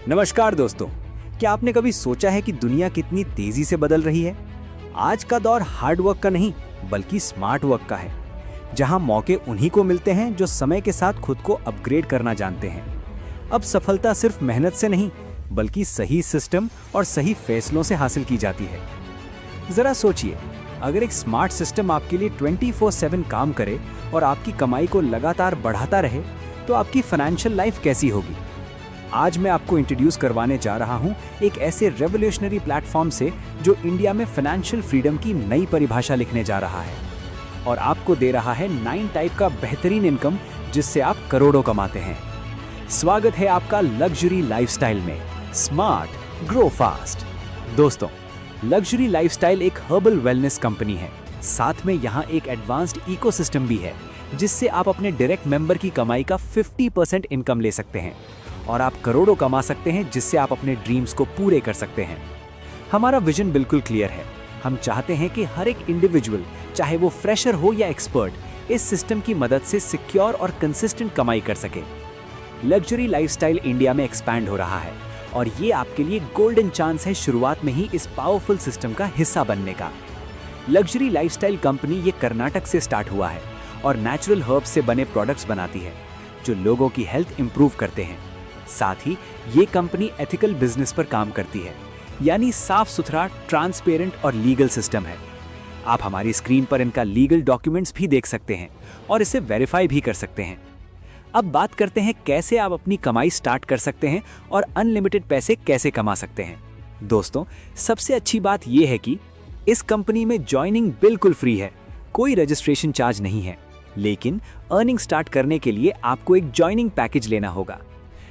नमस्कार दोस्तों, क्या आपने कभी सोचा है कि दुनिया कितनी तेजी से बदल रही है। आज का दौर हार्ड वर्क का नहीं बल्कि स्मार्ट वर्क का है, जहां मौके उन्हीं को मिलते हैं जो समय के साथ खुद को अपग्रेड करना जानते हैं। अब सफलता सिर्फ मेहनत से नहीं बल्कि सही सिस्टम और सही फैसलों से हासिल की जाती है। जरा सोचिए, अगर एक स्मार्ट सिस्टम आपके लिए 24/7 काम करे और आपकी कमाई को लगातार बढ़ाता रहे तो आपकी फाइनेंशियल लाइफ कैसी होगी। आज मैं आपको इंट्रोड्यूस करवाने जा रहा हूं एक ऐसे रेवोल्यूशनरी प्लेटफॉर्म से जो इंडिया में फाइनेंशियल फ्रीडम की नई परिभाषा लिखने जा रहा है और आपको दे रहा है 9 टाइप का बेहतरीन इनकम जिससे आप करोड़ों कमाते हैं। स्वागत है आपका लग्जरी लाइफस्टाइल में, स्मार्ट ग्रो फास्ट। दोस्तों, लग्जरी लाइफस्टाइल एक हर्बल वेलनेस कंपनी है। साथ में यहाँ एक एडवांस्ड इकोसिस्टम भी है जिससे आप अपने डायरेक्ट मेंबर की कमाई का 50% इनकम ले सकते हैं और आप करोड़ों कमा सकते हैं, जिससे आप अपने ड्रीम्स को पूरे कर सकते हैं। हमारा विजन बिल्कुल क्लियर है। हम चाहते हैं कि हर एक इंडिविजुअल, चाहे वो फ्रेशर हो या एक्सपर्ट, इस सिस्टम की मदद से सिक्योर और कंसिस्टेंट कमाई कर सके। लग्जरी लाइफस्टाइल इंडिया में एक्सपैंड हो रहा है और ये आपके लिए गोल्डन चांस है शुरुआत में ही इस पावरफुल सिस्टम का हिस्सा बनने का। लग्जरी लाइफस्टाइल कंपनी ये कर्नाटक से स्टार्ट हुआ है और नेचुरल हर्ब्स से बने प्रोडक्ट्स बनाती है जो लोगों की हेल्थ इंप्रूव करते हैं। साथ ही ये कंपनी एथिकल बिजनेस पर काम करती है, यानी साफ सुथरा, ट्रांसपेरेंट और लीगल सिस्टम है। आप हमारी स्क्रीन पर इनका लीगल डॉक्यूमेंट्स भी देख सकते हैं और इसे वेरीफाई भी कर सकते हैं। अब बात करते हैं कैसे आप अपनी कमाई स्टार्ट कर सकते हैं और अनलिमिटेड पैसे कैसे कमा सकते हैं। दोस्तों, सबसे अच्छी बात यह है कि इस कंपनी में ज्वाइनिंग बिल्कुल फ्री है, कोई रजिस्ट्रेशन चार्ज नहीं है, लेकिन अर्निंग स्टार्ट करने के लिए आपको एक ज्वाइनिंग पैकेज लेना होगा।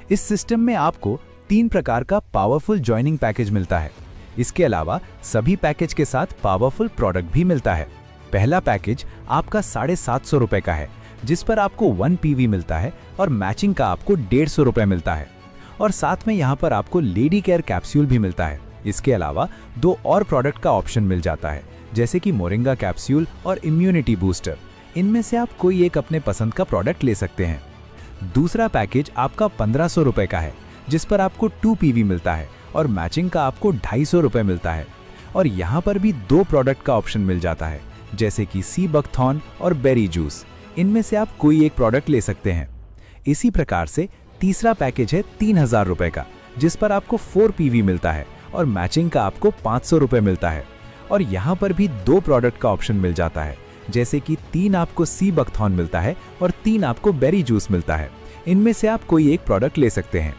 इस सिस्टम में आपको 3 प्रकार का पावरफुल ज्वाइनिंग पैकेज मिलता है। इसके अलावा सभी पैकेज के साथ पावरफुल प्रोडक्ट भी मिलता है। पहला पैकेज आपका 750 रुपए का है, जिस पर आपको 1 PV मिलता है और मैचिंग का आपको 150 रुपए मिलता है। और साथ में यहाँ पर आपको लेडी केयर कैप्सूल भी मिलता है। इसके अलावा 2 और प्रोडक्ट का ऑप्शन मिल जाता है, जैसे कि मोरिंगा कैप्सूल और इम्यूनिटी बूस्टर। इनमें से आप कोई एक अपने पसंद का प्रोडक्ट ले सकते हैं। दूसरा पैकेज आपका 1500 रुपए का है, जिस पर आपको 2 PV मिलता है और मैचिंग का आपको 250 रुपए मिलता है। और यहाँ पर भी 2 प्रोडक्ट का ऑप्शन मिल जाता है, जैसे कि सी बकथॉर्न और बेरी जूस। इनमें से आप कोई एक प्रोडक्ट ले सकते हैं। इसी प्रकार से तीसरा पैकेज है 3000 रुपए का, जिस पर आपको 4 PV मिलता है और मैचिंग का आपको 500 रुपए मिलता है। और यहाँ पर भी 2 प्रोडक्ट का ऑप्शन मिल जाता है, जैसे कि 3 आपको सी बकथॉर्न मिलता है और 3 आपको बेरी जूस मिलता है। इनमें से आप कोई एक प्रोडक्ट ले सकते हैं।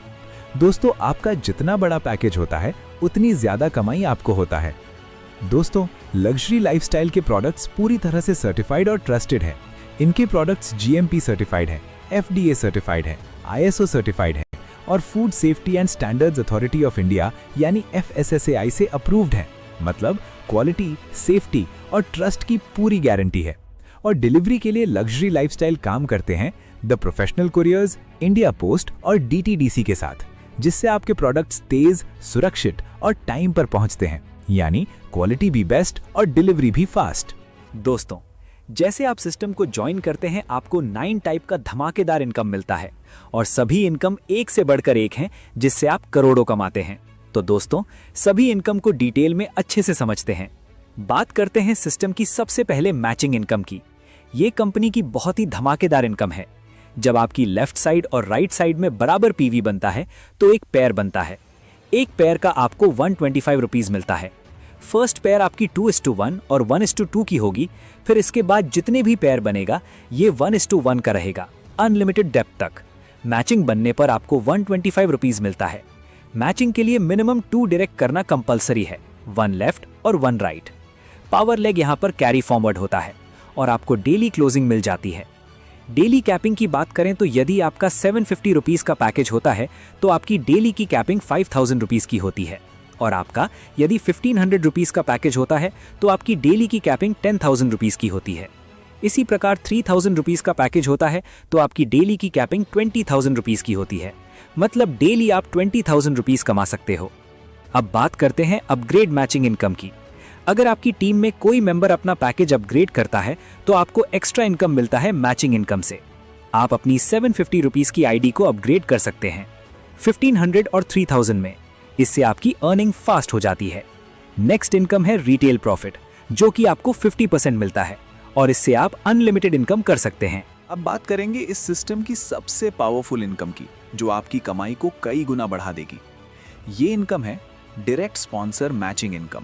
दोस्तों, आपका जितना बड़ा पैकेज होता है उतनी ज्यादा कमाई आपको होता है। दोस्तों, लग्जरी लाइफस्टाइल के प्रोडक्ट्स पूरी तरह से सर्टिफाइड और ट्रस्टेड हैं। इनके प्रोडक्ट्स GMP सर्टिफाइड हैं, FDA सर्टिफाइड हैं, ISO सर्टिफाइड हैं और food safety and standards authority of India यानी FSSAI से अप्रूव्ड हैं। मतलब क्वालिटी, सेफ्टी और ट्रस्ट की पूरी गारंटी है। और डिलीवरी के लिए लग्जरी लाइफस्टाइल काम करते हैं the professional couriers, India post और DTDC के साथ, जिससे आपके प्रोडक्ट्स तेज, सुरक्षित और टाइम पर पहुंचते हैं, यानी क्वालिटी भी बेस्ट और डिलीवरी भी फास्ट। दोस्तों, जैसे आप सिस्टम को ज्वाइन करते हैं आपको 9 टाइप का धमाकेदार इनकम मिलता है और सभी इनकम एक से बढ़कर एक हैं, जिससे आप करोड़ों कमाते हैं। तो दोस्तों, सभी इनकम को डिटेल में अच्छे से समझते हैं। बात करते हैं सिस्टम की सबसे पहले मैचिंग इनकम की। ये कंपनी की बहुत ही धमाकेदार इनकम है। जब आपकी लेफ्ट साइड और राइट साइड में बराबर PV बनता है तो एक पेयर बनता है। एक पेयर का आपको 125 रुपीज मिलता है। फर्स्ट पेयर आपकी 2:1 और 1:2 की होगी। फिर इसके बाद जितने भी पेयर बनेगा ये 1:1 का रहेगा, अनलिमिटेड डेप्थ तक। मैचिंग बनने पर आपको 125 रुपीज मिलता है। मैचिंग के लिए मिनिमम 2 डायरेक्ट करना कंपलसरी है, 1 लेफ्ट और 1 राइट। पावर लेग यहाँ पर कैरी फॉरवर्ड होता है और आपको डेली क्लोजिंग मिल जाती है। डेली कैपिंग की बात करें तो यदि आपका 750 रुपीज का पैकेज होता है तो आपकी डेली की कैपिंग 5000 रुपीज की होती है। और आपका यदि 1500 रुपीज का पैकेज होता है तो आपकी डेली की कैपिंग 10,000 रुपीज की होती है। इसी प्रकार 3000 रुपीज का पैकेज होता है तो आपकी डेली की कैपिंग 20,000 रुपीज की होती है। मतलब डेली आप 20,000 रुपीज कमा सकते हो। अब बात करते हैं अपग्रेड मैचिंग इनकम की। अगर आपकी टीम में कोई मेंबर अपना पैकेज अपग्रेड करता है तो आपको एक्स्ट्रा इनकम मिलता है मैचिंग इनकम से। आप अपनी 750 रुपीस की आईडी को अपग्रेड कर सकते हैं। 1500 और 3000 में। इससे आपकी अर्निंग फास्ट हो जाती है। नेक्स्ट इनकम है रिटेल प्रॉफिट, जो कि आपको 50% मिलता है और इससे आप अनलिमिटेड इनकम कर सकते हैं। अब बात करेंगे इस सिस्टम की सबसे पावरफुल इनकम की, जो आपकी कमाई को कई गुना बढ़ा देगी। ये इनकम है डायरेक्ट स्पॉन्सर मैचिंग इनकम,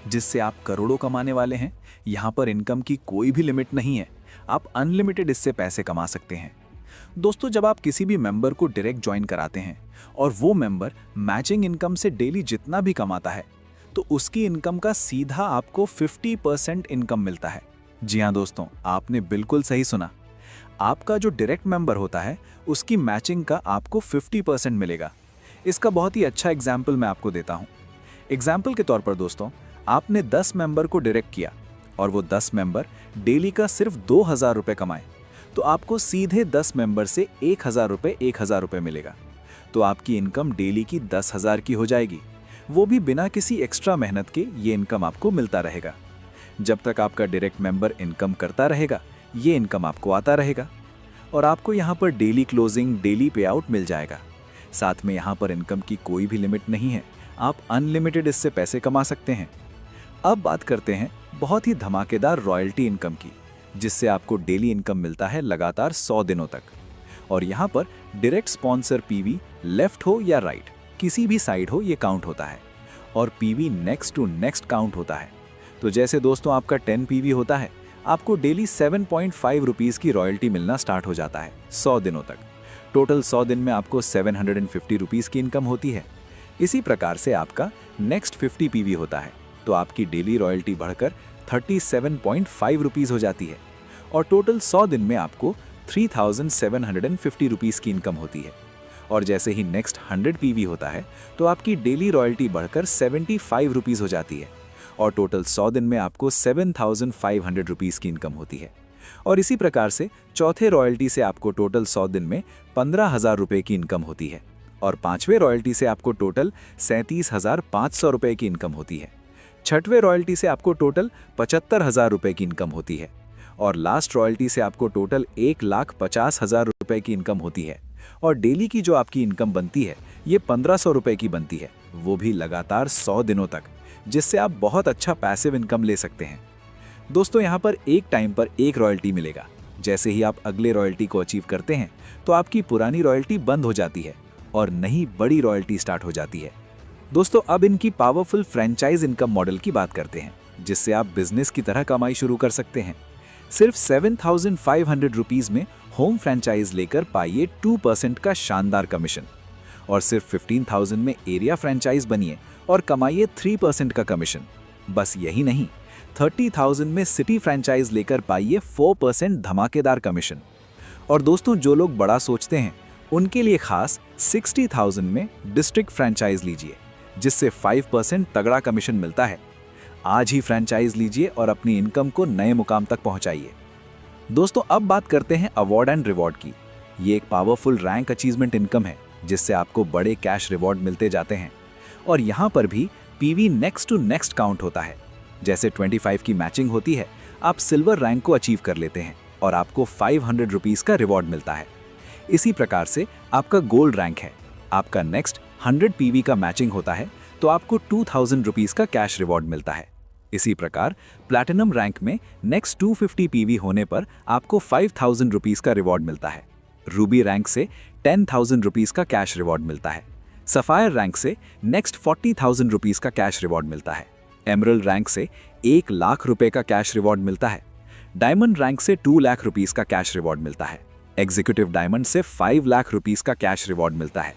जिससे आप करोड़ों कमाने वाले हैं। यहाँ पर इनकम की कोई भी लिमिट नहीं है, आप अनलिमिटेड इससे पैसे कमा सकते हैं। दोस्तों, जब आप किसी भी मेंबर को डायरेक्ट ज्वाइन कराते हैं और वो मेंबर मैचिंग इनकम से डेली जितना भी कमाता है, तो उसकी इनकम का सीधा आपको 50% इनकम मिलता है। जी हाँ दोस्तों, आपने बिल्कुल सही सुना। आपका जो डायरेक्ट मेंबर होता है उसकी मैचिंग का आपको 50% मिलेगा। इसका बहुत ही अच्छा एग्जाम्पल मैं आपको देता हूँ। एग्जाम्पल के तौर पर दोस्तों, आपने 10 मेंबर को डायरेक्ट किया और वो 10 मेंबर डेली का सिर्फ 2000 रुपये कमाए, तो आपको सीधे 10 मेंबर से 1000 रुपये मिलेगा। तो आपकी इनकम डेली की 10,000 की हो जाएगी, वो भी बिना किसी एक्स्ट्रा मेहनत के। ये इनकम आपको मिलता रहेगा। जब तक आपका डायरेक्ट मेंबर इनकम करता रहेगा, ये इनकम आपको आता रहेगा और आपको यहाँ पर डेली क्लोजिंग, डेली पे आउट मिल जाएगा। साथ में यहाँ पर इनकम की कोई भी लिमिट नहीं है, आप अनलिमिटेड इससे पैसे कमा सकते हैं। अब बात करते हैं बहुत ही धमाकेदार रॉयल्टी इनकम की, जिससे आपको डेली इनकम मिलता है लगातार 100 दिनों तक। और यहाँ पर डायरेक्ट स्पॉन्सर पीवी लेफ्ट हो या राइट, किसी भी साइड हो, ये काउंट होता है और PV next to next count होता है। तो जैसे दोस्तों आपका 10 पीवी होता है, आपको डेली 7.5 रुपीज़ की रॉयल्टी मिलना स्टार्ट हो जाता है 100 दिनों तक। टोटल 100 दिन में आपको 750 रुपीज़ की इनकम होती है। इसी प्रकार से आपका नेक्स्ट 50 पीवी होता है, तो आपकी डेली रॉयल्टी बढ़कर 37.5 रुपीज़ हो जाती है और टोटल 100 दिन में आपको 3750 रुपीज़ की इनकम होती है। और जैसे ही नेक्स्ट 100 पीवी होता है, तो आपकी डेली रॉयल्टी बढ़कर 75 रुपीज़ हो जाती है और टोटल 100 दिन में आपको 7500 रुपीज़ की इनकम होती है। और इसी प्रकार से चौथे रॉयल्टी से आपको टोटल 100 दिन में 15,000 रुपये की इनकम होती है और पांचवें रॉयल्टी से आपको टोटल 37,500 रुपये की इनकम होती है। छठवें रॉयल्टी से आपको टोटल 75,000 रुपये की इनकम होती है और लास्ट रॉयल्टी से आपको टोटल 1,50,000 रुपये की इनकम होती है। और डेली की जो आपकी इनकम बनती है, ये 1500 रुपये की बनती है, वो भी लगातार 100 दिनों तक, जिससे आप बहुत अच्छा पैसिव इनकम ले सकते हैं। दोस्तों, यहाँ पर एक टाइम पर एक रॉयल्टी मिलेगा। जैसे ही आप अगले रॉयल्टी को अचीव करते हैं, तो आपकी पुरानी रॉयल्टी बंद हो जाती है और नई बड़ी रॉयल्टी स्टार्ट हो जाती है। दोस्तों, अब इनकी पावरफुल फ्रेंचाइज इनकम मॉडल की बात करते हैं, जिससे आप बिजनेस की तरह कमाई शुरू कर सकते हैं। सिर्फ 7,500 रुपीज़ में होम फ्रेंचाइज लेकर पाइए 2% का शानदार कमीशन और सिर्फ 15,000 में एरिया फ्रेंचाइज बनिए और कमाइए 3% का कमीशन। बस यही नहीं, 30,000 में सिटी फ्रेंचाइज लेकर पाइए 4% धमाकेदार कमीशन। और दोस्तों, जो लोग बड़ा सोचते हैं, उनके लिए खास 60,000 में डिस्ट्रिक्ट फ्रेंचाइज लीजिए, जिससे 5% तगड़ा कमीशन मिलता है। आज ही फ्रेंचाइज लीजिए और अपनी इनकम को नए मुकाम तक पहुंचाइए। दोस्तों, अब बात करते हैं अवार्ड एंड रिवॉर्ड की। ये एक पावरफुल रैंक अचीवमेंट इनकम है, जिससे आपको बड़े कैश रिवॉर्ड मिलते जाते हैं। और यहाँ पर भी PV next to next count होता है। जैसे 25 की मैचिंग होती है, आप सिल्वर रैंक को अचीव कर लेते हैं और आपको 500 रुपीज़ का रिवॉर्ड मिलता है। इसी प्रकार से आपका गोल्ड रैंक है, आपका नेक्स्ट 100 पीवी का मैचिंग होता है, तो आपको 2000 रुपीज़ का कैश रिवॉर्ड मिलता है। इसी प्रकार प्लैटिनम रैंक में नेक्स्ट 250 पीवी होने पर आपको 5000 रुपीज़ का रिवॉर्ड मिलता है। रूबी रैंक से 10,000 रुपीज़ का कैश रिवॉर्ड मिलता है। सफायर रैंक से नेक्स्ट 40,000 रुपीज़ का कैश रिवॉर्ड मिलता है। एमरल्ड रैंक से 1 लाख रुपए का कैश रिवॉर्ड मिलता है। डायमंड रैंक से 2 लाख रुपीज़ का कैश रिवॉर्ड मिलता है। एग्जीक्यूटिव डायमंड से 5 लाख रुपीज़ का कैश रिवॉर्ड मिलता है।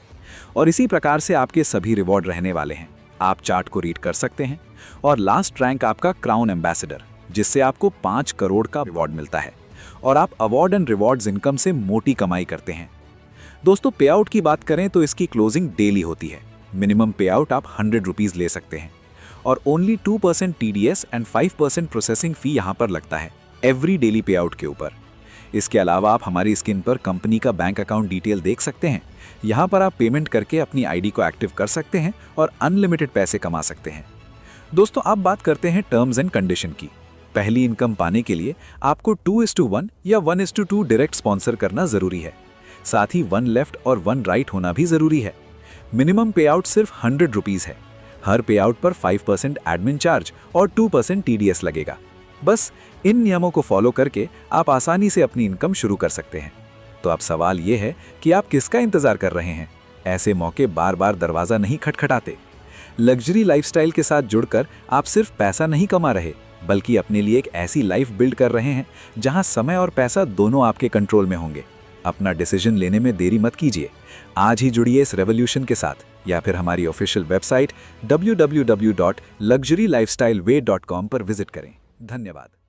और इसी प्रकार से आपके सभी रिवॉर्ड रहने वाले हैं। आप चार्ट को रीड कर सकते हैं। और लास्ट रैंक आपका क्राउन एम्बेसडर, जिससे आपको 5 करोड़ का रिवॉर्ड मिलता है और आप अवार्ड एंड रिवॉर्ड्स इनकम से मोटी कमाई करते हैं। दोस्तों, पे आउट की बात करें तो इसकी क्लोजिंग डेली होती है। मिनिमम पे आउट आप 100 रुपीज़ ले सकते हैं और only 2% TDS and 5% processing fee यहाँ पर लगता है एवरी डेली पे आउट के ऊपर। इसके अलावा आप हमारी स्क्रीन पर कंपनी का बैंक अकाउंट डिटेल देख सकते हैं। यहाँ पर आप पेमेंट करके अपनी आईडी को एक्टिव कर सकते हैं और अनलिमिटेड पैसे कमा सकते हैं। दोस्तों, अब बात करते हैं टर्म्स एंड कंडीशन की। पहली इनकम पाने के लिए आपको 2:1 या 1:2 डायरेक्ट स्पॉन्सर करना जरूरी है। साथ ही 1 लेफ्ट और 1 राइट होना भी जरूरी है। मिनिमम पे आउट सिर्फ 100 रुपीज़ है। हर पे आउट पर 5% एडमिन चार्ज और 2% TDS लगेगा। बस इन नियमों को फॉलो करके आप आसानी से अपनी इनकम शुरू कर सकते हैं। तो अब सवाल ये है कि आप किसका इंतजार कर रहे हैं? ऐसे मौके बार बार दरवाजा नहीं खटखटाते। लग्जरी लाइफस्टाइल के साथ जुड़कर आप सिर्फ पैसा नहीं कमा रहे, बल्कि अपने लिए एक ऐसी लाइफ बिल्ड कर रहे हैं जहां समय और पैसा दोनों आपके कंट्रोल में होंगे। अपना डिसीजन लेने में देरी मत कीजिए। आज ही जुड़िए इस रेवोल्यूशन के साथ, या फिर हमारी ऑफिशियल वेबसाइट www.luxurylifestyleway.com पर विजिट करें। धन्यवाद।